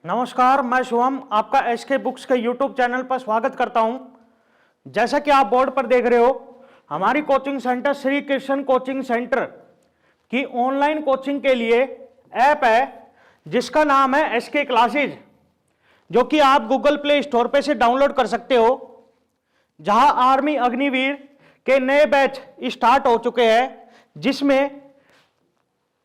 नमस्कार, मैं शुभम आपका एसके बुक्स के यूट्यूब चैनल पर स्वागत करता हूं। जैसा कि आप बोर्ड पर देख रहे हो, हमारी coaching centre Shri Krishna coaching centre की ऑनलाइन कोचिंग के लिए ऐप है जिसका नाम है एसके क्लासेज, जो कि आप गूगल प्ले स्टोर पे से डाउनलोड कर सकते हो। जहां आर्मी अग्निवीर के नए बैच स्टार्ट हो चुके हैं, जिसमें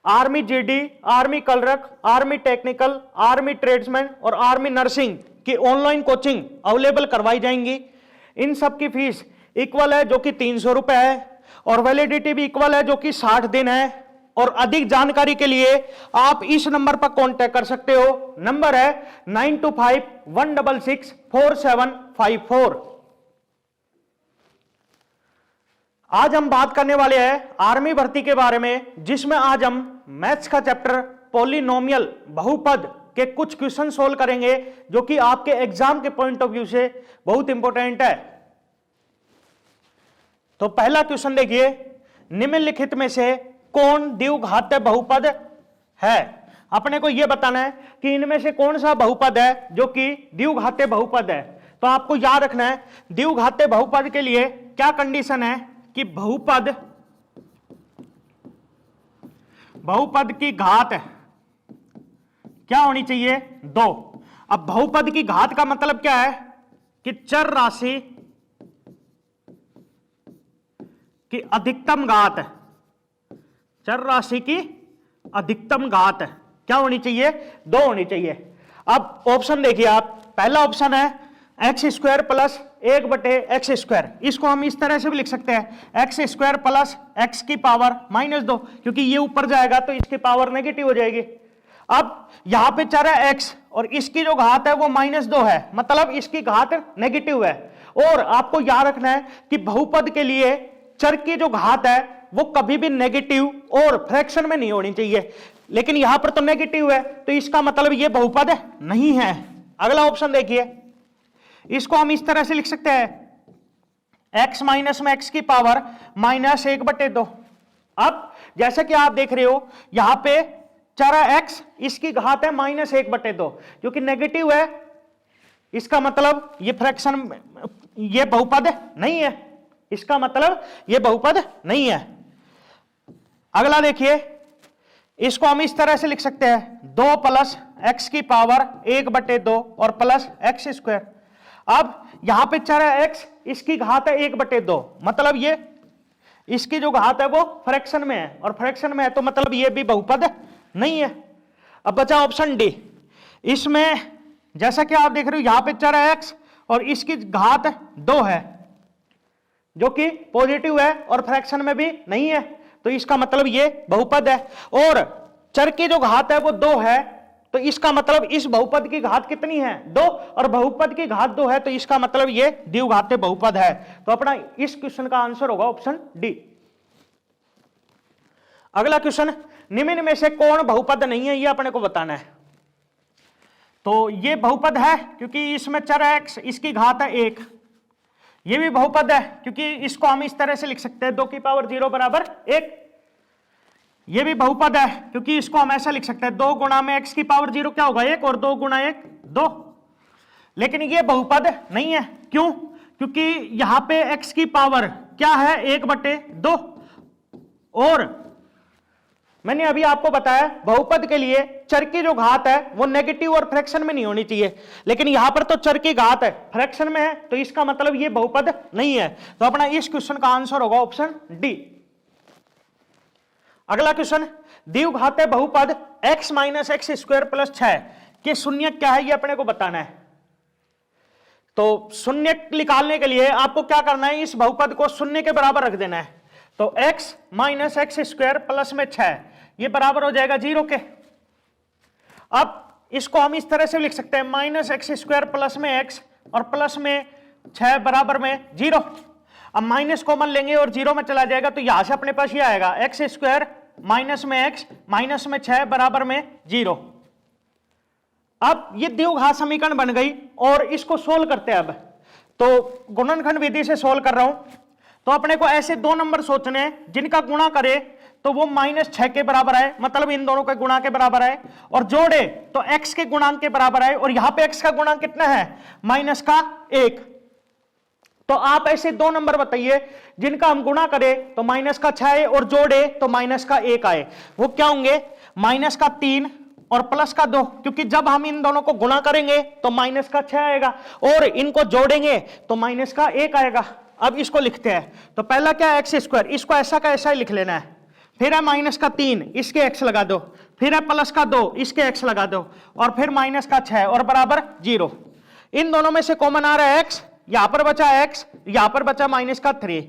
army GD, army clerk, army technical, army tradesman और आर्मी नर्सिंग की ऑनलाइन कोचिंग अवेलेबल करवाई जाएंगी। इन सब की फीस इक्वल है, जो कि 300 रुपए है, और वैलिडिटी भी इक्वल है, जो कि 60 दिन है। और अधिक जानकारी के लिए आप इस नंबर पर कांटेक्ट कर सकते हो। नंबर है 9251664754। आज हम बात करने वाले हैं आर्मी भर्ती के बारे में, जिसमें आज हम मैथ्स का चैप्टर पॉलिनोमियल बहुपद के कुछ क्वेश्चन सोल्व करेंगे, जो कि आपके एग्जाम के पॉइंट ऑफ व्यू से बहुत इंपॉर्टेंट है। तो पहला क्वेश्चन देखिए, निम्नलिखित में से कौन द्विघात बहुपद है। अपने को यह बताना है कि इनमें से कौन सा बहुपद है जो कि द्विघात बहुपद है। तो आपको याद रखना है, द्विघात बहुपद के लिए क्या कंडीशन है कि बहुपद की घात क्या होनी चाहिए? 2। अब बहुपद की घात का मतलब क्या है कि चर राशि की अधिकतम घात, चर राशि की अधिकतम घात क्या होनी चाहिए? 2 होनी चाहिए। अब ऑप्शन देखिए आप, पहला ऑप्शन है एक्स स्क्वायर प्लस 1/x²। इसको हम इस तरह से भी लिख सकते हैं, एक्स स्क्वायर प्लस एक्स की पावर -2, क्योंकि ये ऊपर जाएगा तो इसकी पावर नेगेटिव हो जाएगी। अब यहां पे चर है x और इसकी जो घात है वो -2 है, मतलब इसकी घात नेगेटिव है। और आपको याद रखना है कि बहुपद के लिए चर की जो घात है वो कभी भी नेगेटिव और फ्रैक्शन में नहीं होनी चाहिए, लेकिन यहां पर तो नेगेटिव है, तो इसका मतलब ये बहुपद नहीं है। अगला ऑप्शन देखिए, इसको हम इस तरह से लिख सकते हैं, x माइनस में x की पावर -1/2। अब जैसा कि आप देख रहे हो, यहां पे चर x, इसकी घात है -1/2, जो कि नेगेटिव है। इसका मतलब ये फ्रैक्शन, ये बहुपद नहीं है, इसका मतलब ये बहुपद नहीं है। अगला देखिए, इसको हम इस तरह से लिख सकते हैं, 2 + x की पावर 1/2 और प्लस x²। अब यहां पे चर है x, इसकी घात है 1/2, मतलब ये इसकी जो घात है वो फ्रैक्शन में है, और फ्रैक्शन में है तो मतलब ये भी बहुपद नहीं है। अब बचा ऑप्शन डी। इसमें जैसा कि आप देख रहे हो, यहां पे चर है x और इसकी घात 2 है, जो कि पॉजिटिव है और फ्रैक्शन में भी नहीं है, तो इसका मतलब ये बहुपद है। और चर की जो घात है वो 2 है, तो इसका मतलब इस बहुपद की घात कितनी है? 2, और बहुपद की घात 2 है, तो इसका मतलब ये द्विघात बहुपद है। तो अपना इस क्वेश्चन का आंसर होगा ऑप्शन डी। अगला क्वेश्चन, निम्न में से कौन बहुपद नहीं है, ये अपने को बताना है। तो ये बहुपद है क्योंकि इसमें चर है x, इसकी घात है 1। ये भी बहुपद है क्योंकि इसको हम इस तरह से लिख सकते हैं, 2 की पावर 0 = 1। ये भी बहुपद है क्योंकि इसको हम ऐसा लिख सकते हैं, 2 गुणा में x की पावर 0 क्या होगा? 1, और 2 गुणा 1 2। लेकिन ये बहुपद नहीं है, क्यों? क्योंकि यहां पे x की पावर क्या है? 1/2। और मैंने अभी आपको बताया, बहुपद के लिए चर की जो घात है वो नेगेटिव और फ्रैक्शन में नहीं होनी चाहिए, लेकिन यहां पर तो चर की घात है फ्रैक्शन में है, तो इसका मतलब ये बहुपद नहीं है। तो अपना इस क्वेश्चन का आंसर होगा ऑप्शन डी। अगला क्वेश्चन, द्विघात बहुपद x - x² + 6 के शून्य क्या है, ये अपने को बताना है। तो शून्य निकालने के लिए आपको क्या करना है, इस बहुपद को शून्य के बराबर रख देना है। तो x - x² प्लस में 6, ये बराबर हो जाएगा 0 के। अब इसको हम इस तरह से लिख सकते हैं, -x² प्लस में x और प्लस में 6 बराबर में 0। अब माइनस कॉमन लेंगे और 0 में चला जाएगा, तो यहां से अपने पास ये आएगा x² माइनस में x माइनस में 6 बराबर में 0। अब ये द्विघात समीकरण बन गई, और इसको सोल्व करते हैं। अब तो गुणनखंड विधि से सोल्व कर रहा हूं, तो अपने को ऐसे 2 नंबर सोचने हैं जिनका गुणा करे तो वो -6 के बराबर आए, मतलब इन दोनों के गुणा के बराबर आए, और जोड़े तो x के गुणांक के बराबर आए, और यहां पे x का गुणांक कितना है, -1। तो आप ऐसे 2 नंबर बताइए जिनका हम गुणा करें तो -6 आए और जोड़े तो -1 आए। वो क्या होंगे, -3 और +2, क्योंकि जब हम इन दोनों को गुणा करेंगे तो -6 आएगा और इनको जोड़ेंगे तो -1 आएगा। अब इसको लिखते हैं, तो पहला क्या है x², इसको ऐसा का ऐसा ही लिख लेना है, फिर है -3 इसके x लगा दो, फिर है +2 इसके x लगा दो, और फिर -6 और बराबर 0। इन दोनों में से कॉमन आ रहा है x, यहां पर बचा x, यहां पर बचा -3,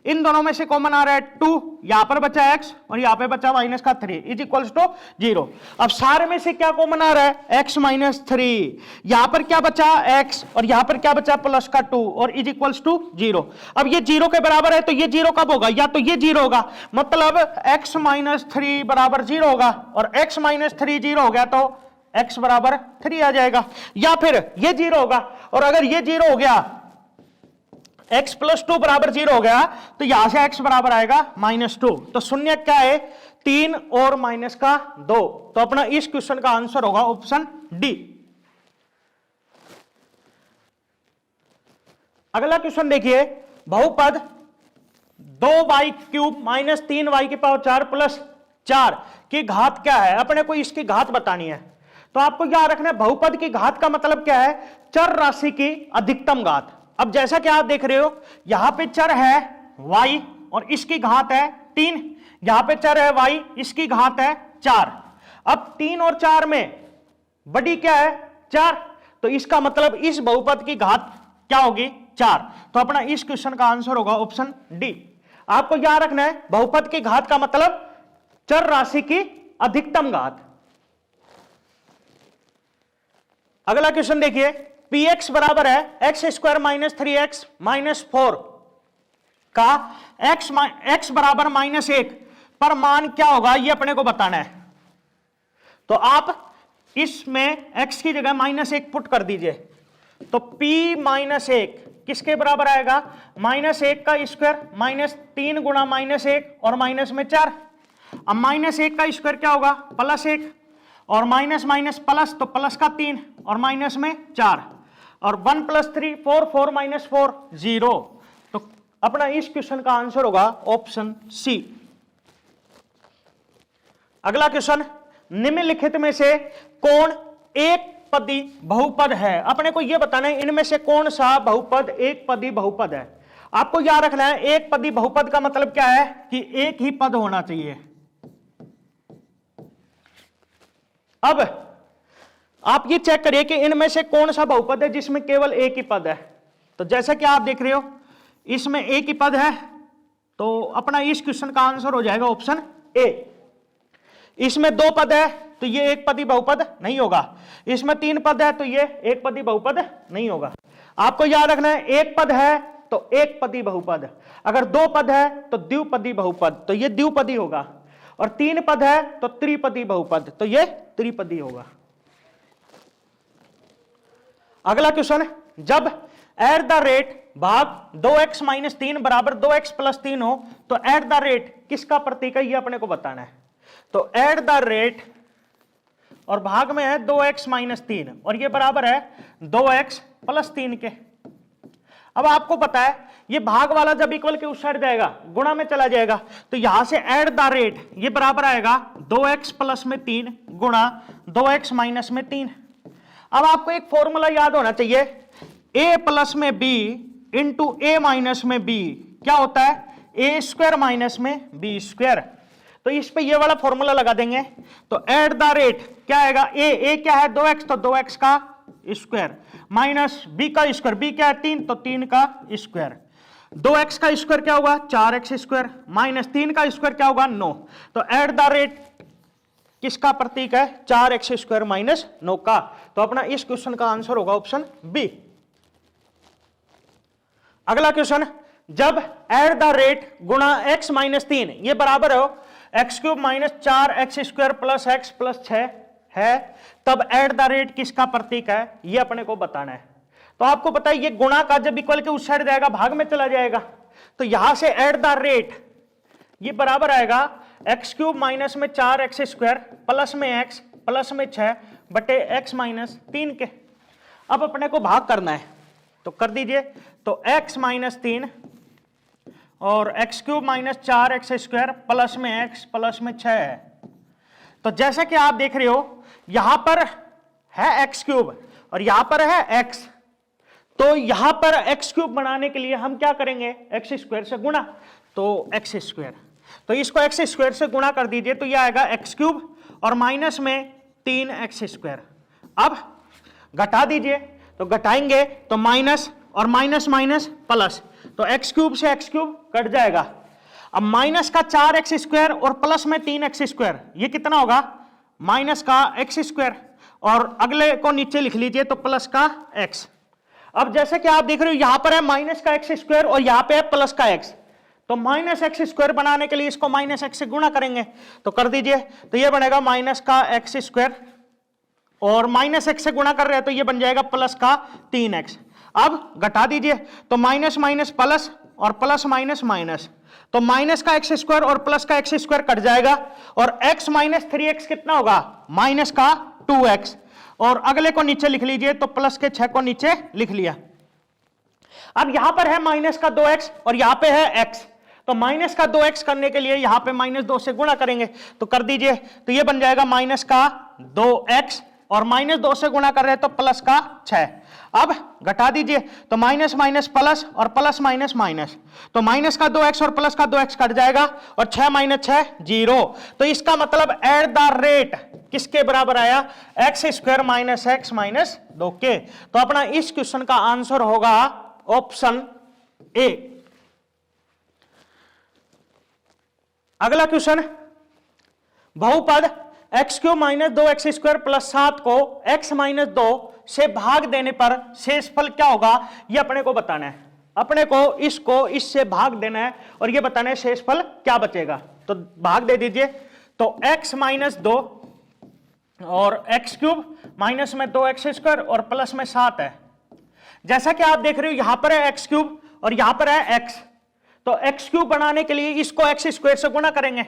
इन दोनों में से कॉमन आ रहा है 2, यहां पर बचा x और यहां पे बचा -3 इज इक्वल्स टू 0। अब सारे में से क्या कॉमन आ रहा है, x -3, यहां पर क्या बचा x और यहां पर क्या बचा +2 और इज इक्वल्स टू 0। अब ये 0 के बराबर है तो ये 0 कब होगा, या तो ये 0 होगा, मतलब x -3 बराबर 0 होगा, और x -3 0 हो गया तो x बराबर 3 आ जाएगा, या फिर ये 0 होगा, और अगर ये 0 हो गया x +2 बराबर 0 हो गया तो यहां से x बराबर आएगा -2। तो शून्य क्या है, 3 और -2। तो अपना इस क्वेश्चन का आंसर होगा ऑप्शन डी। अगला क्वेश्चन देखिए, बहुपद 2y³ - 3y⁴ +4 की घात क्या है, अपने को इसकी घात बतानी है। तो आपको याद रखना है बहुपद की घात का मतलब क्या है, चर राशि की अधिकतम घात। अब जैसा कि आप देख रहे हो यहां पे चर है y और इसकी घात है 3, यहां पे चर है y, इसकी घात है 4। अब 3 और 4 में बड़ी क्या है, 4, तो इसका मतलब इस बहुपद की घात क्या होगी, 4। तो अपना इस क्वेश्चन का आंसर होगा ऑप्शन डी। आपको याद रखना है बहुपद की घात का मतलब चर राशि की अधिकतम घात। अगला क्वेश्चन देखिए, px बराबर है x² - 3x - 4 का x बराबर -1 पर मान क्या होगा, ये अपने को बताना है। तो आप इसमें x की जगह -1 पुट कर दीजिए, तो p -1 किसके बराबर आएगा, -1 का स्क्वायर, -3 गुणा -1 और माइनस में 4। अब -1 का स्क्वायर क्या होगा, +1, और माइनस माइनस प्लस तो प्लस का 3 और माइनस में 4, और 1 + 3 4, 4 - 4 0। तो अपना इस क्वेश्चन का आंसर होगा ऑप्शन सी। अगला क्वेश्चन, निम्नलिखित में से कौन एक पदी बहुपद है, अपने को यह बताना है इनमें से कौन सा बहुपद एक पदी बहुपद है। आपको याद रखना है एक पदी बहुपद का मतलब क्या है कि एक ही पद होना चाहिए। अब आप ये चेक करिए कि इनमें से कौन सा बहुपद है जिसमें केवल एक ही पद है। तो जैसा कि आप देख रहे हो इसमें एक ही पद है, तो अपना इस क्वेश्चन का आंसर हो जाएगा ऑप्शन ए। इसमें 2 पद है तो ये एक पदी बहुपद नहीं होगा, इसमें 3 पद है तो ये एक पदी बहुपद नहीं होगा। आपको याद रखना है एक पद है तो एक पदी बहुपद, अगर 2 पद है तो द्विपदी बहुपद, तो ये द्विपदी होगा, और 3 पद है तो त्रिपदी बहुपद, तो ये त्रिपदी होगा। अगला क्वेश्चन, जब एट द रेट भाग 2x - 3 बराबर 2x + 3 हो तो एट द रेट किसका प्रतीक है, ये अपने को बताना है। तो एट द रेट और भाग में है 2x - 3 और ये बराबर है 2x + 3 के। अब आपको पता है ये भाग वाला जब इक्वल के उस साइड जाएगा गुणा में चला जाएगा, तो यहां से एट द रेट ये बराबर आएगा 2x + में 3 गुणा 2x - में 3। अब आपको एक फॉर्मूला याद होना चाहिए, a + में b इंटू a - में b क्या होता है, a² - में b²। तो इस पे ये वाला फॉर्मूला लगा देंगे, तो एट द रेट क्या आएगा, a क्या है 2x, तो 2x का स्क्वायर माइनस b का स्क्वायर, b क्या है 3, तो 3 का स्क्वायर, 2x का स्क्वायर क्या होगा 4x² माइनस 3 का स्क्वायर क्या होगा 9। तो एट द रेट किसका प्रतीक है, 4x² माइनस 9 का। तो अपना इस क्वेश्चन का आंसर होगा ऑप्शन बी। अगला क्वेश्चन, जब एट द रेट गुणा x - 3 ये बराबर हो x³ - 4x² + x + 6 है, तब एट द रेट किसका प्रतीक है, ये अपने को बताना है। तो आपको पता है ये गुणा का जब इक्वल के उस साइड जाएगा भाग में चला जाएगा, तो यहां से एट द रेट ये बराबर आएगा एक्स क्यूब माइनस में 4x² प्लस में x प्लस में 6 बटे x माइनस 3 के। अब अपने को भाग करना है तो कर दीजिए। तो x माइनस 3 और x cube minus 4x² plus में x प्लस में 6 है। तो जैसा कि आप देख रहे हो यहां पर है एक्स क्यूब और यहां पर है x, तो यहां पर एक्स क्यूब बनाने के लिए हम क्या करेंगे, x² से गुणा, तो x², तो इसको x² से गुणा कर दीजिए तो यह आएगा एक्स क्यूब और माइनस में 3x²। अब घटा दीजिए तो घटाएंगे तो माइनस और माइनस माइनस प्लस, तो एक्स क्यूब से एक्स क्यूब कट जाएगा। अब माइनस का 4x² और प्लस में 3x², ये कितना होगा, माइनस का x² और अगले को नीचे लिख लीजिए तो प्लस का x। अब जैसे कि आप देख रहे हो यहां पर है माइनस का x² और यहां पे है प्लस का x, तो माइनस x² बनाने के लिए इसको माइनस x से गुणा करेंगे तो कर दीजिए, तो ये बनेगा माइनस का x² और माइनस x से गुणा कर रहे हैं तो ये बन जाएगा प्लस का 3x। अब घटा दीजिए तो माइनस माइनस प्लस और प्लस माइनस माइनस, तो माइनस का x² और प्लस का x² कट जाएगा और x माइनस 3x कितना होगा, माइनस का 2x और अगले को नीचे लिख लीजिए तो प्लस के 6 को नीचे लिख लिया। अब यहां पर है माइनस का 2x और यहां पे है x, तो माइनस का 2x करने के लिए यहां पे माइनस 2 से गुणा करेंगे तो कर दीजिए, तो ये बन जाएगा माइनस का 2x और माइनस 2 से गुणा कर रहे हैं तो प्लस का 6। अब घटा दीजिए तो माइनस माइनस प्लस और प्लस माइनस माइनस, तो माइनस का 2x और प्लस का 2x कट जाएगा और 6 माइनस 6 0, तो इसका मतलब एट द रेट किसके बराबर आया, x² माइनस x माइनस 2 के। तो अपना इस क्वेश्चन का आंसर होगा ऑप्शन ए। अगला क्वेश्चन, बहुपद x³ माइनस 2x² प्लस 7 को x माइनस 2 से भाग देने पर शेषफल क्या होगा, ये अपने को बताना है। अपने को इसको इससे भाग देना है और ये बताना है शेषफल क्या बचेगा। तो भाग दे दीजिए, तो x माइनस 2 और x³ माइनस में 2x² और प्लस में 7 है। जैसा कि आप देख रहे हो यहां पर है x³ और यहां पर है x, तो x³ बनाने के लिए इसको x² से गुणा करेंगे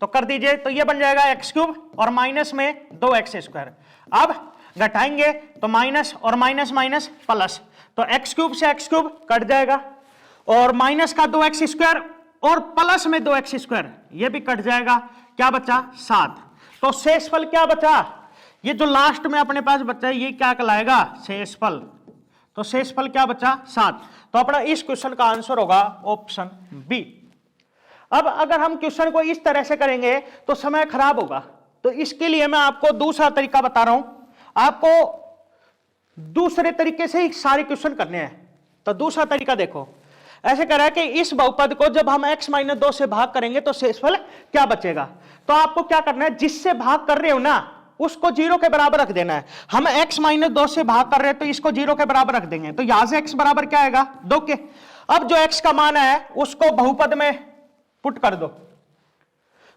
तो कर दीजिए, तो ये बन जाएगा x³ और माइनस में 2x²। अब घटाएंगे तो माइनस और माइनस माइनस प्लस, तो x³ से x³ कट जाएगा और माइनस का 2x² और प्लस में 2x² ये भी कट जाएगा, क्या बचा 7। तो शेषफल क्या बचा, ये जो लास्ट में अपने पास बचा है ये क्या कहलाएगा, शेषफल। तो शेषफल क्या बचा 7, तो अपना इस क्वेश्चन का आंसर होगा ऑप्शन बी। अब अगर हम क्वेश्चन को इस तरह से करेंगे तो समय खराब होगा, तो इसके लिए मैं आपको दूसरा तरीका बता रहा हूं। आपको दूसरे तरीके से ही सारे क्वेश्चन करने हैं। तो दूसरा तरीका देखो, ऐसे करा कि इस बहुपद को जब हम x माइनस 2 से भाग करेंगे तो शेषफल क्या बचेगा। तो आपको क्या करना है, जिससे भाग कर रहे हो ना उसको 0 के बराबर रख देना है। हम x माइनस 2 से भाग कर रहे हैं तो इसको 0 के बराबर रख देंगे, तो यहां से x बराबर क्या आएगा 2 के। अब जो x का मान है उसको बहुपद में पुट कर दो,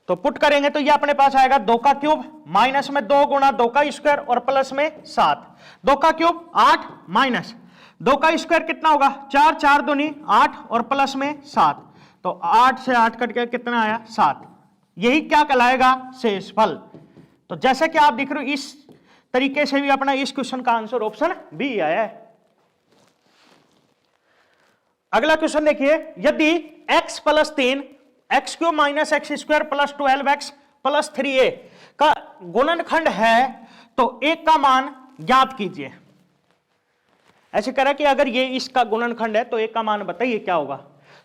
तो पुट करेंगे तो ये अपने पास आएगा 2 का क्यूब माइनस में 2 गुणा 2 का स्क्वायर और प्लस में 7, 2 का क्यूब 8 माइनस 2 का स्क्वायर कितना होगा 4, 4 दूनी 8 और प्लस में 7, तो 8 से 8 कट के कितना आया 7। यही क्या कहलाएगा शेषफल। तो जैसे कि आप देख रहे हो इस तरीके से भी अपना इस क्वेश्चन का आंसर ऑप्शन बी आया है। अगला क्वेश्चन देखिए, यदि x plus 3 x³ minus x² plus 12x plus 3a का गुणनखंड है तो एक का मान ज्ञात कीजिए। ऐसे करा कि अगर ये इसका गुणनखंड है तो एक का मान बताइए क्या होगा।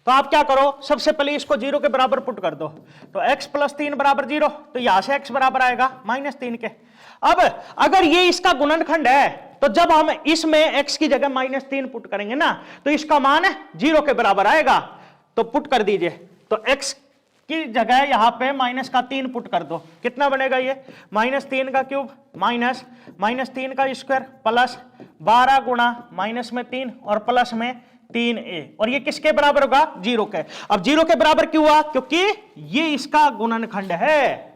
तो आप क्या करो, सबसे पहले इसको 0 के बराबर पुट कर दो, तो x प्लस 3 बराबर 0, तो यहां से x बराबर आएगा माइनस 3 के। अब अगर ये इसका गुणनखंड है तो जब हम इसमें x की जगह माइनस 3 पुट करेंगे ना तो इसका मान 0 के बराबर आएगा, तो पुट कर दीजिए, तो x की जगह यहां पे माइनस का 3 पुट कर दो, कितना बनेगा ये माइनस 3 का क्यूब माइनस माइनस 3 का स्क्वायर प्लस 12 गुणा माइनस में 3 और प्लस में 3a, और ये किसके बराबर होगा 0 के। अब 0 के बराबर क्यों हुआ, क्योंकि ये इसका गुणनखंड है।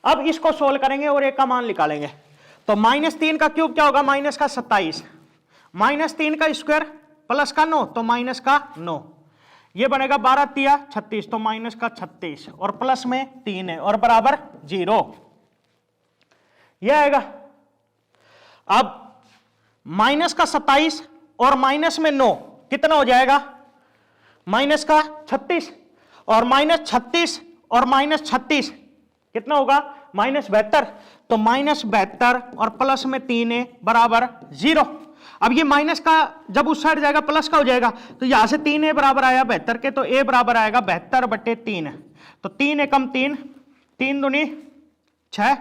अब इसको सोल्व करेंगे और एक का मान निकालेंगे, तो माइनस 3 का क्यूब क्या होगा माइनस का 27, माइनस 3 का स्क्वायर प्लस का 9, तो माइनस का 9, ये बनेगा 12 तिया 36, तो माइनस का 36 और प्लस में 3 है और बराबर 0, ये आएगा। अब माइनस का 27 और माइनस में 9 कितना हो जाएगा, माइनस का 36 और माइनस 36 और माइनस 36 कितना होगा, माइनस 72, तो माइनस 72 और प्लस में 3 है बराबर 0। अब ये माइनस का जब उस साइड जाएगा प्लस का हो जाएगा, तो यहां से 3 ए बराबर आया 72 के, तो ए बराबर आएगा 72/3, तो 3 एकम 3, 3 दूनी 6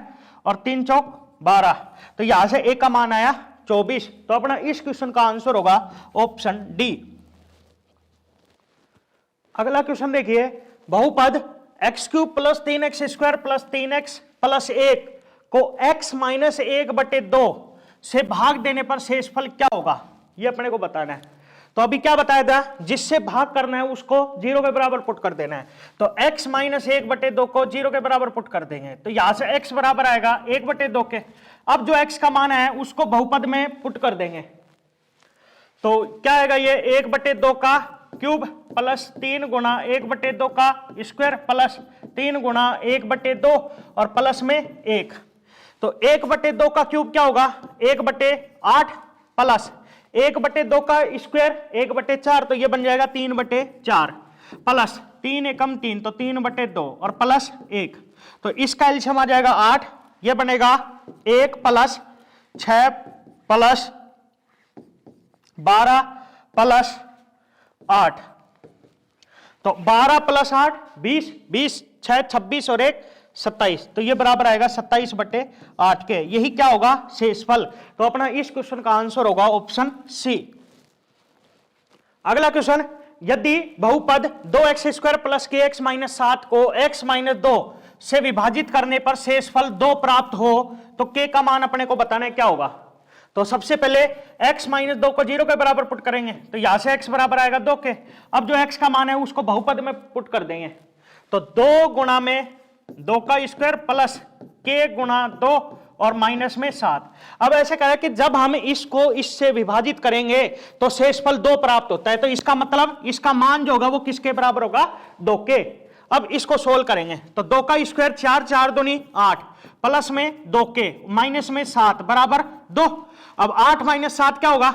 और 3 चौक 12, तो यहां से ए का मान आया 24। तो अपना इस क्वेश्चन का आंसर होगा ऑप्शन डी। अगला क्वेश्चन देखिए, बहुपद x³ + 3x² + 3x + 1 को x - 1/2 से भाग देने पर शेषफल क्या होगा, ये अपने को बताना है। तो अभी क्या बताया था, जिससे भाग करना है उसको 0 के बराबर पुट कर देना है, तो x - 1/2 को 0 के बराबर पुट कर देंगे, तो यहां से x बराबर आएगा 1/2 के। अब जो x का मान है उसको बहुपद में पुट कर देंगे, तो क्या आएगा, ये 1/2 का क्यूब प्लस 3 गुणा 1/2 का स्क्वायर प्लस 3 गुणा 1/2 और प्लस में 1, तो 1/2 का क्यूब क्या होगा, 1/8 प्लस 1/2 का स्क्वायर 1/4, तो ये बन जाएगा 3/4 प्लस 3 एकम 3, तो 3/2 और प्लस 1, तो इसका एलसीएम आ जाएगा 8, ये बनेगा 1 प्लस 6 प्लस 12 प्लस 8, तो 12 प्लस 8 20, 20 6 26 और 1 27, तो ये बराबर आएगा 27/8 के। यही क्या होगा, शेषफल। तो अपना इस क्वेश्चन का आंसर होगा ऑप्शन सी। अगला क्वेश्चन, यदि बहुपद 2x² + kx - 7 को x - 2 से विभाजित करने पर शेषफल 2 प्राप्त हो, तो k का मान अपने को बताना है क्या होगा। तो सबसे पहले x - 2 को 0 के बराबर पुट करेंगे, तो यहां से x बराबर आएगा 2 के। अब जो x का मान है उसको बहुपद में पुट कर देंगे, तो 2 गुणा में 2 का स्क्वायर प्लस k गुणा 2 और माइनस में 7। अब ऐसे कहा कि जब हम इसको इससे विभाजित करेंगे तो शेषफल 2 प्राप्त होता है, तो इसका मतलब इसका मान जो होगा वो किसके बराबर होगा, 2 के। अब इसको सोल्व करेंगे, तो 2 का स्क्वायर 4, 4 दूनी 8 प्लस में 2 के माइनस में 7 बराबर 2। अब 8 - 7 क्या होगा,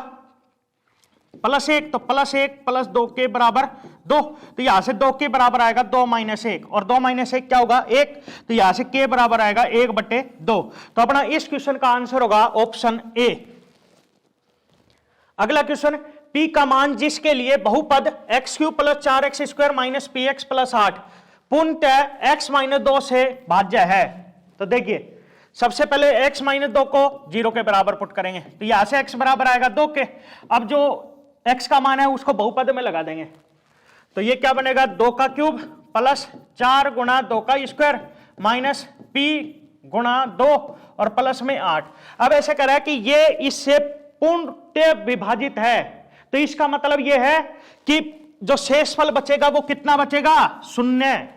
+1, तो +1 + 2 के बराबर 2, तो यहां से 2 के बराबर आएगा 2 - 1 और 2 - 1 क्या होगा 1, तो यहां से k बराबर आएगा 1/2। तो अपना इस क्वेश्चन का आंसर होगा ऑप्शन ए। अगला क्वेश्चन, p का मान जिसके लिए बहुपद x³ + 4x² - px + 8 पूर्णतः x - 2 से भाज्य है। तो देखिए सबसे पहले x - 2 को 0 के बराबर पुट करेंगे, तो यहां से x बराबर आएगा 2 के। अब जो x का मान है उसको बहुपद में लगा देंगे, तो ये क्या बनेगा, 2 का क्यूब प्लस 4 गुणा 2 का स्क्वायर माइनस p गुणा 2 और प्लस में 8। अब ऐसे कह रहा है कि ये इससे पूर्णतः विभाजित है, तो इसका मतलब ये है कि जो शेषफल बचेगा वो कितना बचेगा, 0।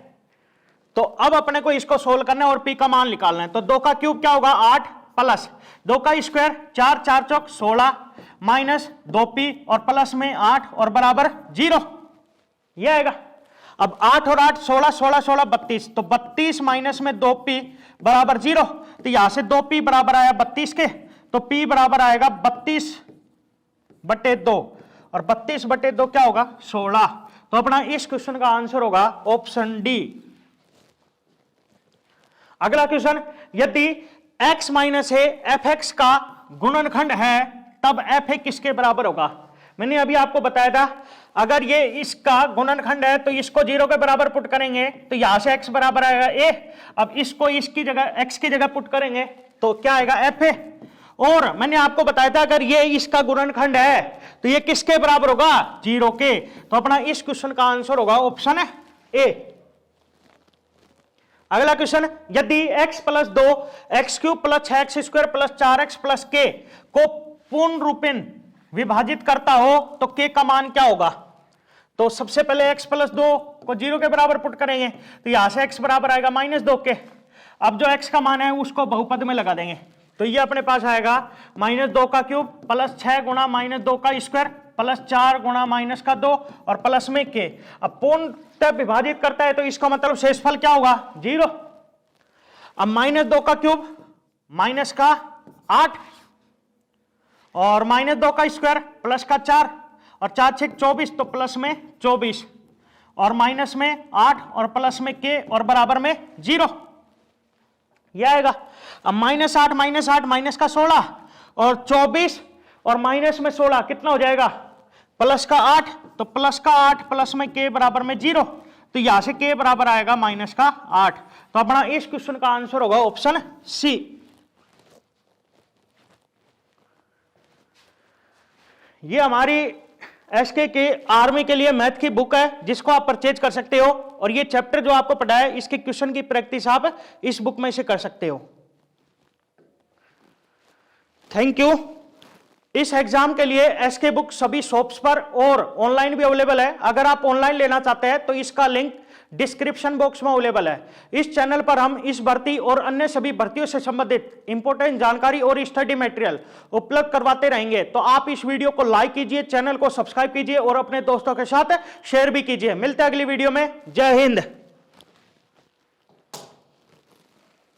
तो अब अपने को इसको सोल्व करना है और p का मान निकालना है, तो 2 का क्यूब क्या होगा 8 प्लस 2 का स्क्वायर 4, 4 चौक 16 माइनस 2p और प्लस में 8 और बराबर 0, ये आएगा। अब 8 और 8 16, 16 16 32, तो 32 माइनस में 2p बराबर 0, तो यहां से 2p बराबर आया 32 के, तो p बराबर आएगा 32/2 और 32/2 क्या होगा 16। तो अपना इस क्वेश्चन का आंसर होगा ऑप्शन डी। अगला क्वेश्चन, यदि x - a fx का गुणनखंड है तब fa किसके बराबर होगा। मैंने अभी आपको बताया था अगर ये इसका गुणनखंड है तो इसको 0 के बराबर पुट करेंगे, तो यहां से x बराबर आएगा a। अब इसको इसकी जगह x की जगह पुट करेंगे तो क्या आएगा fa। और मैंने आपको बताया था अगर ये इसका गुणनखंड है तो ये किसके बराबर होगा 0 के। तो अपना इस क्वेश्चन का आंसर होगा ऑप्शन है ए। अगला क्वेश्चन, यदि x + 2 x³ + 6x² + 4x + k को पूर्ण रूपेण विभाजित करता हो तो k का मान क्या होगा। तो सबसे पहले x + 2 को 0 के बराबर पुट करेंगे, तो यहां से x बराबर आएगा -2 के। अब जो x का मान है उसको बहुपद में लगा देंगे, तो ये अपने पास आएगा -2 का क्यूब प्लस 6 गुणा -2 का स्क्वायर +4 गुणा -2 और प्लस में k। अब पूर्णतः विभाजित करता है तो इसका मतलब शेषफल क्या होगा 0। अब -2 का क्यूब -8 और -2 का स्क्वायर +4 और 4 6 24 तो प्लस में 24 और माइनस में 8 और प्लस में k और बराबर में 0 यह आएगा। अब -8 माइनस का 16 और 24 और माइनस में 16 कितना हो जाएगा प्लस का 8 तो प्लस का 8 प्लस में k बराबर में 0 तो यहां से k बराबर आएगा -8। तो अपना इस क्वेश्चन का आंसर होगा ऑप्शन सी। ये हमारी एसके के आर्मी के लिए मैथ की बुक है जिसको आप परचेज कर सकते हो और ये चैप्टर जो आपको पढ़ा है इसके क्वेश्चन की प्रैक्टिस आप इस बुक में से कर सकते हो। Thank you. इस एग्जाम के लिए एसके बुक सभी शॉप्स पर और ऑनलाइन भी अवेलेबल है। अगर आप ऑनलाइन लेना चाहते हैं तो इसका लिंक डिस्क्रिप्शन बॉक्स में अवेलेबल है। इस चैनल पर हम इस भर्ती और अन्य सभी भर्तियों से संबंधित इंपॉर्टेंट जानकारी और स्टडी मटेरियल उपलब्ध करवाते रहेंगे। तो आप इस वीडियो को लाइक कीजिए, चैनल को सब्सक्राइब कीजिए और अपने दोस्तों के साथ शेयर भी कीजिए। मिलते हैं अगली वीडियो में। जय हिंद।